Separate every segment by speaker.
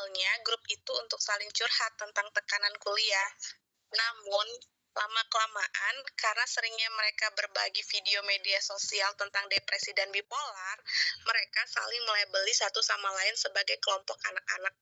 Speaker 1: Awalnya grup itu untuk saling curhat tentang tekanan kuliah. Namun, lama-kelamaan karena seringnya mereka berbagi video media sosial tentang depresi dan bipolar, mereka saling melabeli satu sama lain sebagai kelompok anak-anak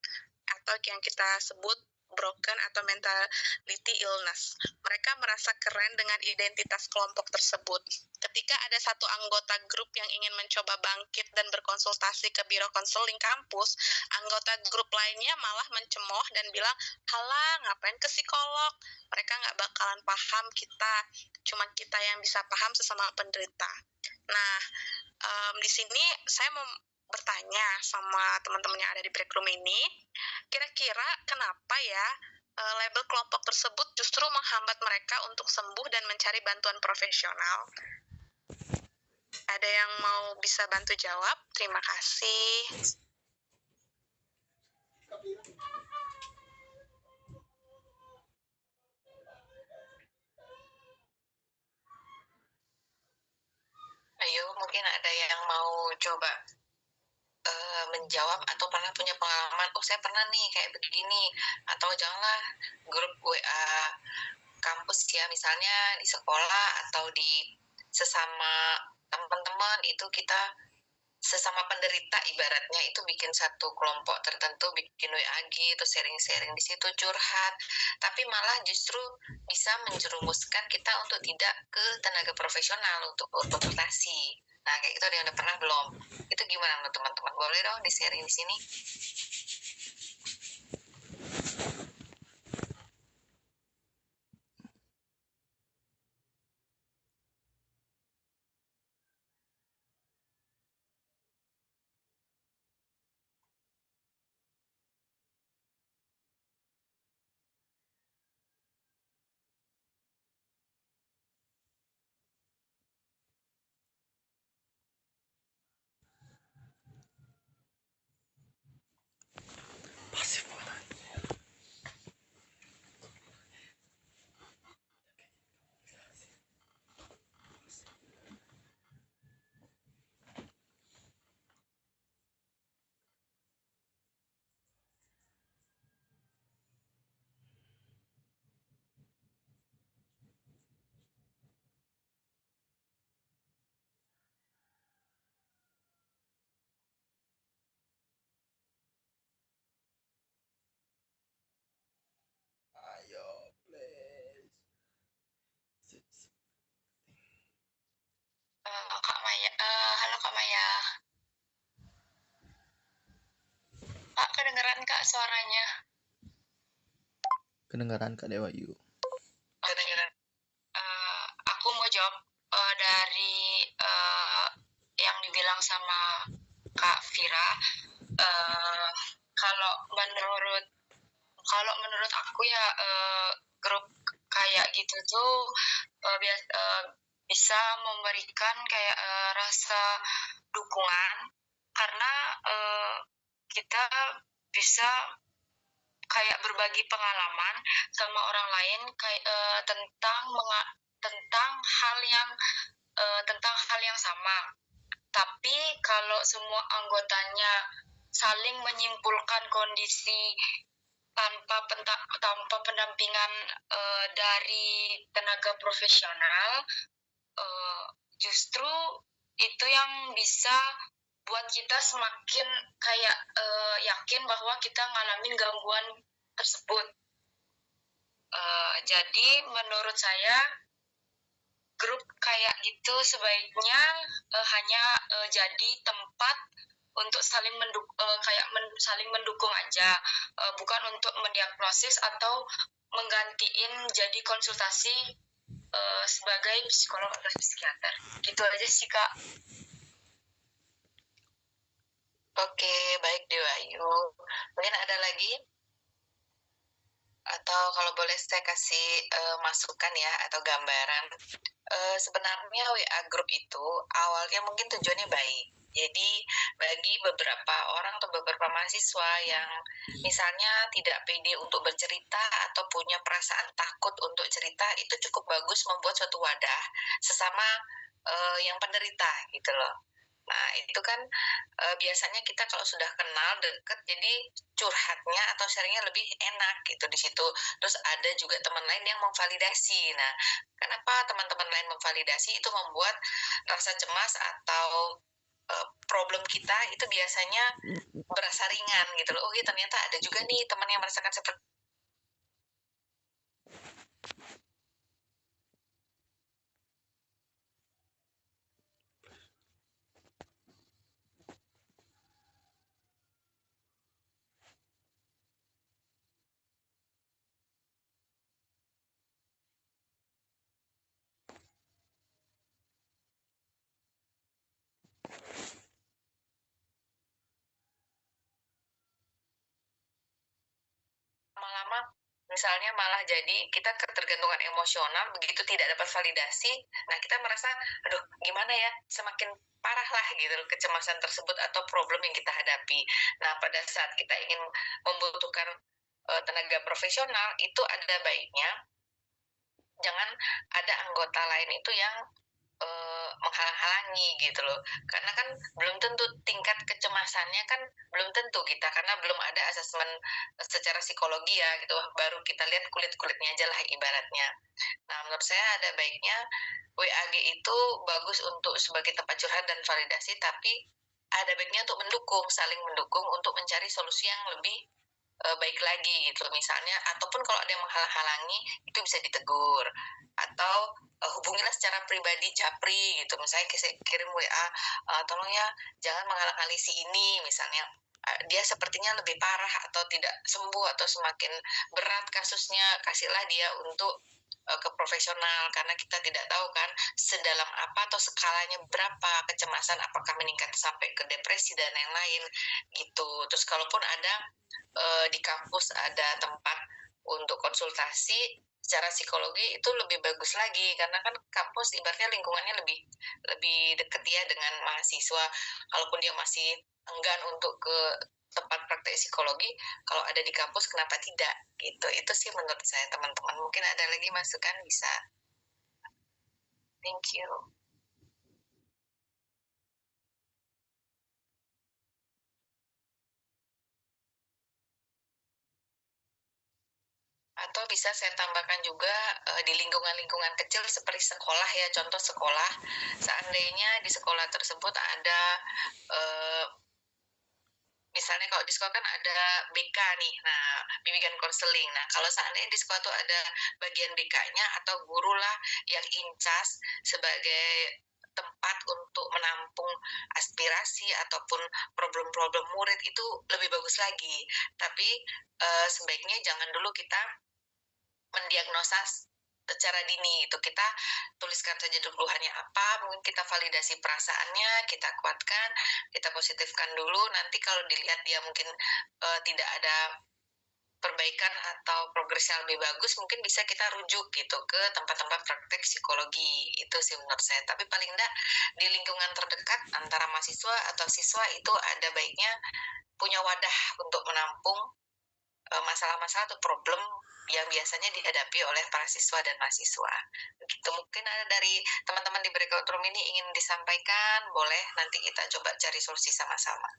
Speaker 1: atau yang kita sebut broken atau mentality illness. Mereka merasa keren dengan identitas kelompok tersebut. Ketika ada satu anggota grup yang ingin mencoba bangkit dan berkonsultasi ke biro konseling kampus, anggota grup lainnya malah mencemooh dan bilang, "Halah, ngapain ke psikolog? Mereka nggak bakalan paham kita, cuma kita yang bisa paham sesama penderita." Nah, di sini saya mau bertanya sama teman-teman yang ada di break room ini, kira-kira kenapa ya label kelompok tersebut justru menghambat mereka untuk sembuh dan mencari bantuan profesional? Ada yang mau bisa bantu jawab? Terima kasih.
Speaker 2: Ayo, mungkin ada yang mau coba menjawab atau pernah punya pengalaman, oh saya pernah nih kayak begini, atau janganlah grup WA kampus ya, misalnya di sekolah atau di sesama teman-teman itu kita sesama penderita ibaratnya itu bikin satu kelompok tertentu, bikin WAG itu sharing-sharing di situ curhat, tapi malah justru bisa menjerumuskan kita untuk tidak ke tenaga profesional untuk konsultasi. Nah kayak gitu ada yang udah pernah belum? Itu gimana menurut teman-teman? Boleh dong di sharing di sini.
Speaker 3: Ayo, please.
Speaker 2: Kak Maya, halo Kak Maya. Kak, kedengeran Kak suaranya?
Speaker 3: Kedengaran Kak Dewa Yu.
Speaker 2: Kedengeran. Aku mau jawab dari yang dibilang sama Kak Vira. Kalau menurut aku ya grup kayak gitu tuh bisa memberikan kayak rasa dukungan karena kita bisa kayak berbagi pengalaman sama orang lain kayak tentang hal yang sama. Tapi kalau semua anggotanya saling menyimpulkan kondisi tanpa pendampingan dari tenaga profesional, justru itu yang bisa buat kita semakin kayak yakin bahwa kita ngalamin gangguan tersebut. Jadi menurut saya grup kayak gitu sebaiknya hanya jadi tempat untuk saling mendukung aja, bukan untuk mendiagnosis atau menggantiin jadi konsultasi sebagai psikolog atau psikiater. Gitu aja sih Kak. Oke, baik Dewa Ayu. Mungkin ada lagi? Atau kalau boleh saya kasih masukan ya atau gambaran. Sebenarnya WA group itu awalnya mungkin tujuannya baik. Jadi bagi beberapa orang atau beberapa mahasiswa yang misalnya tidak pede untuk bercerita atau punya perasaan takut untuk cerita, itu cukup bagus membuat suatu wadah sesama yang penderita gitu loh. Nah, itu kan biasanya kita kalau sudah kenal deket, jadi curhatnya atau sharingnya lebih enak gitu di situ. Terus ada juga teman lain yang memvalidasi. Nah, kenapa teman-teman lain memvalidasi itu membuat rasa cemas atau problem kita itu biasanya berasa ringan gitu loh. Oh iya, ternyata ada juga nih teman yang merasakan seperti lama-lama misalnya malah jadi kita ketergantungan emosional, begitu tidak dapat validasi, nah kita merasa, aduh gimana ya, semakin parah lah gitu loh kecemasan tersebut atau problem yang kita hadapi. Nah, pada saat kita ingin membutuhkan tenaga profesional, itu ada baiknya jangan ada anggota lain itu yang menghalang-halangi gitu loh. Karena kan belum tentu tingkat kecemasannya kan belum tentu kita, karena belum ada asesmen secara psikologi ya gitu. Baru kita lihat kulit-kulitnya aja lah ibaratnya. Nah, menurut saya ada baiknya WAG itu bagus untuk sebagai tempat curhat dan validasi, tapi ada baiknya untuk mendukung, saling mendukung untuk mencari solusi yang lebih baik lagi gitu misalnya, ataupun kalau ada yang menghalang-halangi itu bisa ditegur, atau hubungilah secara pribadi japri gitu, misalnya kirim WA, tolong ya jangan menghalang-halangi si ini misalnya, dia sepertinya lebih parah atau tidak sembuh atau semakin berat kasusnya, kasihlah dia untuk ke profesional, karena kita tidak tahu kan sedalam apa atau skalanya berapa kecemasan, apakah meningkat sampai ke depresi dan lain-lain gitu. Terus kalaupun ada di kampus ada tempat untuk konsultasi secara psikologi itu lebih bagus lagi, karena kan kampus ibaratnya lingkungannya lebih lebih deket ya dengan mahasiswa. Kalaupun dia masih enggan untuk ke tempat praktek psikologi, kalau ada di kampus kenapa tidak gitu. Itu sih menurut saya teman-teman. Mungkin ada lagi masukan bisa. Thank you. Atau bisa saya tambahkan juga di lingkungan-lingkungan kecil seperti sekolah ya, contoh sekolah, seandainya di sekolah tersebut ada misalnya kalau di sekolah kan ada BK nih, nah bimbingan konseling. Nah kalau seandainya di sekolah tuh ada bagian BK-nya atau guru lah yang incas sebagai tempat untuk menampung aspirasi ataupun problem-problem murid, itu lebih bagus lagi. Tapi sebaiknya jangan dulu kita mendiagnosa secara dini itu, kita tuliskan saja dulu keluhannya apa, mungkin kita validasi perasaannya, kita kuatkan, kita positifkan dulu, nanti kalau dilihat dia mungkin tidak ada perbaikan atau progres yang lebih bagus, mungkin bisa kita rujuk gitu ke tempat-tempat praktek psikologi. Itu sih menurut saya. Tapi paling enggak di lingkungan terdekat antara mahasiswa atau siswa itu ada baiknya punya wadah untuk menampung masalah-masalah atau problem yang biasanya dihadapi oleh para siswa dan mahasiswa. Begitu. Mungkin ada dari teman-teman di breakout room ini ingin disampaikan, boleh nanti kita coba cari solusi sama-sama.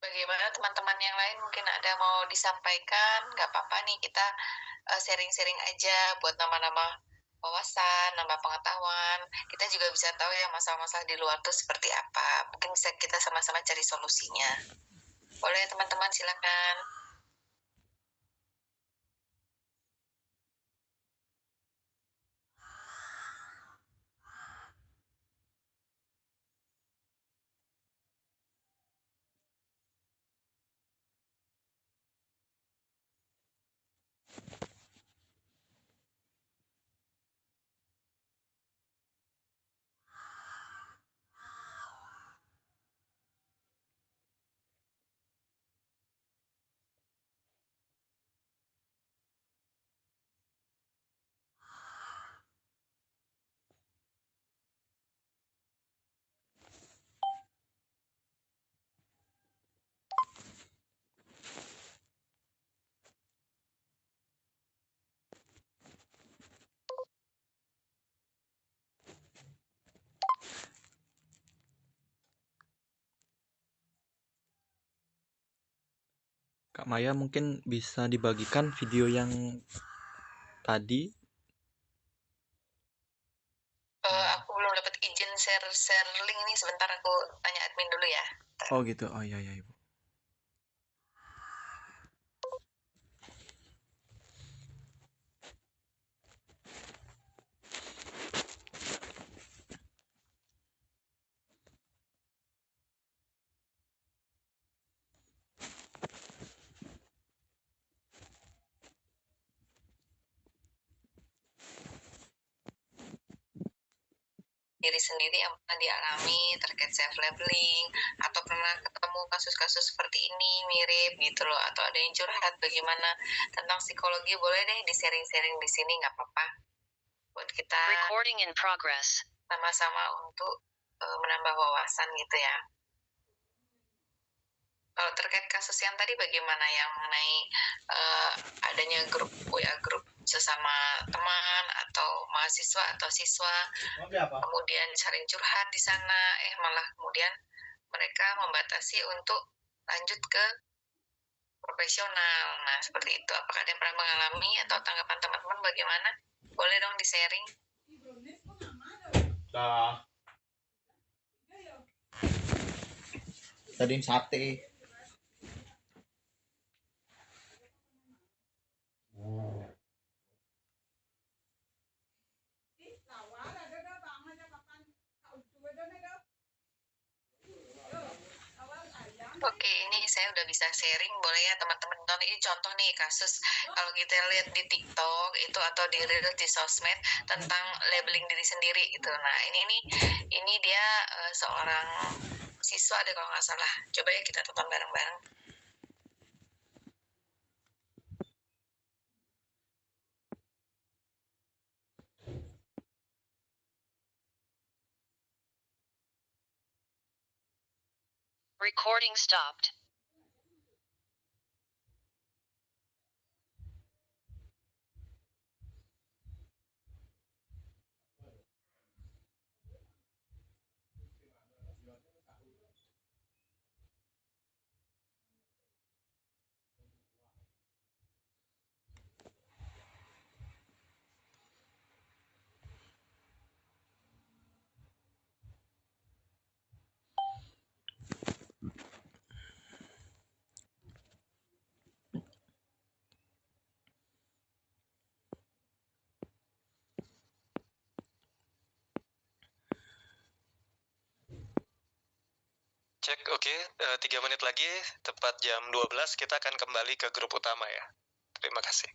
Speaker 2: Bagaimana teman-teman yang lain, mungkin ada mau disampaikan? Nggak apa-apa nih, kita sharing-sharing aja buat nama-nama wawasan, nambah pengetahuan. Kita juga bisa tahu ya masalah-masalah di luar tuh seperti apa. Mungkin bisa kita sama-sama cari solusinya. Boleh teman-teman, silakan.
Speaker 3: Maya mungkin bisa dibagikan video yang tadi.
Speaker 2: Aku belum dapat izin share link nih, sebentar aku tanya admin dulu ya.
Speaker 3: Oh gitu. Oh iya ya Ibu.
Speaker 2: Diri sendiri yang pernah dialami terkait self labeling atau pernah ketemu kasus-kasus seperti ini mirip gitu loh, atau ada yang curhat bagaimana tentang psikologi, boleh deh di sharing-sharing di sini, nggak apa-apa, buat kita
Speaker 4: Recording in progress.
Speaker 2: sama-sama untuk menambah wawasan gitu ya. Kalau terkait kasus yang tadi bagaimana, yang mengenai adanya grup WA grup sesama teman atau mahasiswa atau siswa, kemudian saling curhat di sana, malah kemudian mereka membatasi untuk lanjut ke profesional. Nah, seperti itu. Apakah ada yang pernah mengalami atau tanggapan teman-teman bagaimana? Boleh dong di-sharing.
Speaker 3: Tadi sate.
Speaker 2: Oke, ini saya udah bisa sharing, boleh ya teman-teman nonton. Ini contoh nih kasus kalau kita lihat di TikTok itu atau di Reels di sosmed tentang labeling diri sendiri gitu. Nah, ini dia seorang siswa deh kalau nggak salah. Coba ya kita tonton bareng-bareng.
Speaker 4: Recording stopped.
Speaker 5: Cek, oke. 3 menit lagi, tepat jam 12, kita akan kembali ke grup utama ya. Terima kasih.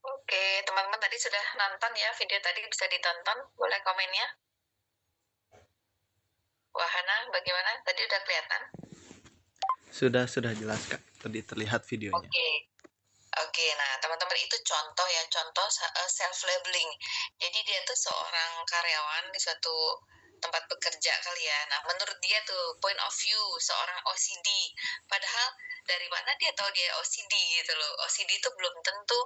Speaker 2: Oke, teman-teman tadi sudah nonton ya video tadi, bisa ditonton, boleh komennya. Wahana, bagaimana? Tadi udah kelihatan?
Speaker 3: Sudah jelas Kak. Tadi terlihat videonya.
Speaker 2: Oke, nah teman-teman itu contoh ya, contoh self labeling. Jadi dia tuh seorang karyawan di suatu tempat bekerja kali ya. Nah, menurut dia tuh point of view seorang OCD. Padahal dari mana dia tahu dia OCD gitu loh. OCD itu belum tentu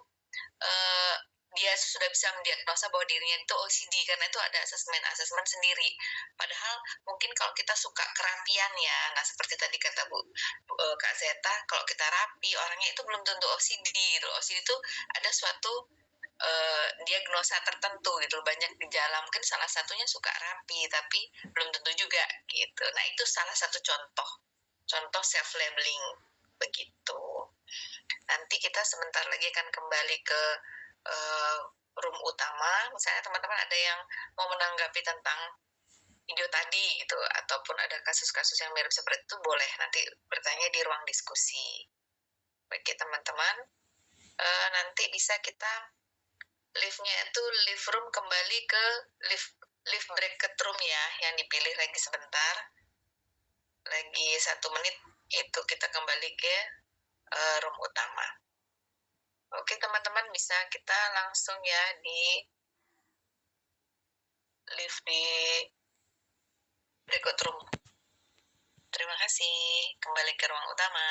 Speaker 2: dia sudah bisa mendiagnosa bahwa dirinya itu OCD, karena itu ada asesmen sendiri. Padahal mungkin kalau kita suka kerapian ya, nah seperti tadi kata Kak Zeta, kalau kita rapi orangnya itu belum tentu OCD gitu. OCD itu ada suatu diagnosa tertentu gitu, banyak gejala, mungkin salah satunya suka rapi tapi belum tentu juga gitu. Nah, itu salah satu contoh self labeling begitu. Nanti kita sebentar lagi akan kembali ke room utama. Misalnya teman-teman ada yang mau menanggapi tentang video tadi gitu, ataupun ada kasus-kasus yang mirip seperti itu, boleh nanti bertanya di ruang diskusi. Oke teman-teman, nanti bisa kita live-nya itu live room kembali ke live bracket room ya, yang dipilih lagi sebentar, lagi 1 menit itu kita kembali ke room utama. Oke, teman-teman bisa kita langsung ya di live di berikut room. Terima kasih. Kembali ke ruang utama.